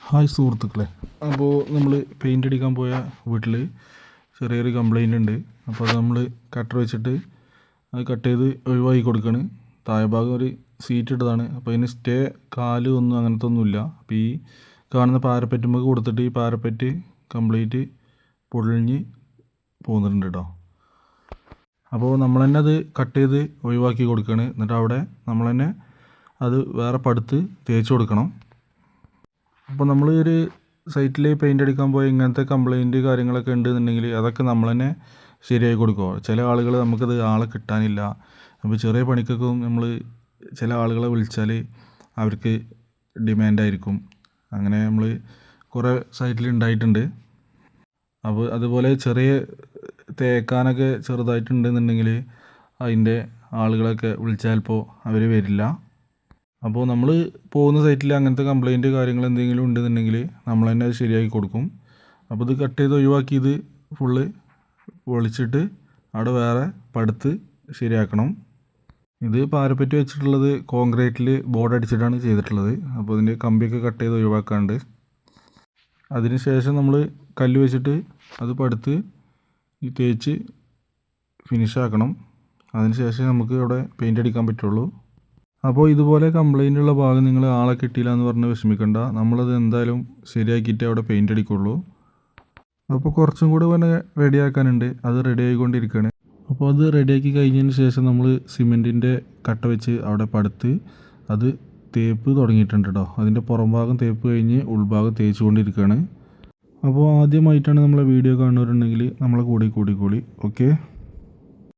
Hi സുഹൃത്തുക്കളെ, അപ്പോൾ നമ്മൾ പെയിൻ്റ് അടിക്കാൻ പോയ വീട്ടിൽ ചെറിയൊരു കംപ്ലൈൻ്റ് ഉണ്ട്. അപ്പോൾ അത് നമ്മൾ കട്ടർ വെച്ചിട്ട് അത് കട്ട് ചെയ്ത് ഒഴിവാക്കി കൊടുക്കുകയാണ്. താഴെ ഭാഗം ഒരു സീറ്റ് ഇട്ടതാണ്. അപ്പോൾ അതിന് സ്റ്റേ കാല് ഒന്നും അങ്ങനത്തെ ഒന്നുമില്ല. അപ്പോൾ ഈ കാണുന്ന പാരപ്പറ്റുമ്പോൾ കൊടുത്തിട്ട് ഈ പാരപ്പറ്റ് കംപ്ലീറ്റ് പൊളിഞ്ഞ് പോകുന്നുണ്ട് കേട്ടോ. അപ്പോൾ നമ്മൾ തന്നെ അത് കട്ട് ചെയ്ത് ഒഴിവാക്കി കൊടുക്കുകയാണ്. എന്നിട്ട് അവിടെ നമ്മൾ തന്നെ അത് വേറെ പടുത്ത് തേച്ച് കൊടുക്കണം. അപ്പോൾ നമ്മൾ ഒരു സൈറ്റിൽ പെയിൻ്റ് അടിക്കാൻ പോയി ഇങ്ങനത്തെ കംപ്ലൈൻറ്റ് കാര്യങ്ങളൊക്കെ ഉണ്ടെന്നുണ്ടെങ്കിൽ അതൊക്കെ നമ്മൾ തന്നെ ശരിയാക്കി കൊടുക്കുക. ചില ആളുകൾ നമുക്കത് ആളെ കിട്ടാനില്ല. അപ്പോൾ ചെറിയ പണിക്കൊക്കെ നമ്മൾ ചില ആളുകളെ വിളിച്ചാൽ അവർക്ക് ഡിമാൻഡായിരിക്കും. അങ്ങനെ നമ്മൾ കുറേ സൈറ്റിൽ ഉണ്ടായിട്ടുണ്ട്. അപ്പോൾ അതുപോലെ ചെറിയ തേക്കാനൊക്കെ ചെറുതായിട്ടുണ്ടെന്നുണ്ടെങ്കിൽ അതിൻ്റെ ആളുകളൊക്കെ വിളിച്ചാൽ ചിലപ്പോൾ അവർ വരില്ല. അപ്പോൾ നമ്മൾ പോകുന്ന സൈറ്റിൽ അങ്ങനത്തെ കംപ്ലൈൻറ്റ് കാര്യങ്ങൾ എന്തെങ്കിലും ഉണ്ടെന്നുണ്ടെങ്കിൽ നമ്മൾ തന്നെ അത് ശരിയാക്കി കൊടുക്കും. അപ്പോൾ ഇത് കട്ട് ചെയ്ത് ഒഴിവാക്കി ഇത് ഫുള്ള് പൊളിച്ചിട്ട് അവിടെ വേറെ പടുത്ത് ശരിയാക്കണം. ഇത് പാരപ്പറ്റ് വെച്ചിട്ടുള്ളത് കോൺക്രീറ്റിൽ ബോർഡ് അടിച്ചിട്ടാണ് ചെയ്തിട്ടുള്ളത്. അപ്പോൾ ഇതിൻ്റെ കമ്പിയൊക്കെ കട്ട് ചെയ്ത് ഒഴിവാക്കാണ്ട് അതിന് ശേഷം നമ്മൾ കല്ല് വെച്ചിട്ട് അത് പടുത്ത് ഈ തേച്ച് ഫിനിഷാക്കണം. അതിന് ശേഷം നമുക്ക് അവിടെ പെയിൻ്റ് അടിക്കാൻ പറ്റുള്ളൂ. അപ്പോൾ ഇതുപോലെ കംപ്ലൈൻ്റ് ഉള്ള ഭാഗം നിങ്ങൾ ആളെ കിട്ടിയില്ല എന്ന് പറഞ്ഞ് വിഷമിക്കണ്ട. നമ്മളത് എന്തായാലും ശരിയാക്കിയിട്ടേ അവിടെ പെയിൻ്റ് അടിക്കുള്ളൂ. അപ്പോൾ കുറച്ചും കൂടെ പിന്നെ റെഡിയാക്കാനുണ്ട്. അത് റെഡി ആയിക്കൊണ്ടിരിക്കുകയാണ്. അപ്പോൾ അത് റെഡിയാക്കി കഴിഞ്ഞതിന് ശേഷം നമ്മൾ സിമെൻറ്റിൻ്റെ കട്ട വെച്ച് അവിടെ പടുത്ത് അത് തേപ്പ് തുടങ്ങിയിട്ടുണ്ട് കേട്ടോ. അതിൻ്റെ പുറം ഭാഗം തേപ്പ് കഴിഞ്ഞ് ഉൾഭാഗം തേച്ച് കൊണ്ടിരിക്കുകയാണ്. അപ്പോൾ ആദ്യമായിട്ടാണ് നമ്മളെ വീഡിയോ കാണുന്നവരുണ്ടെങ്കിൽ നമ്മളെ കൂടി ഓക്കെ.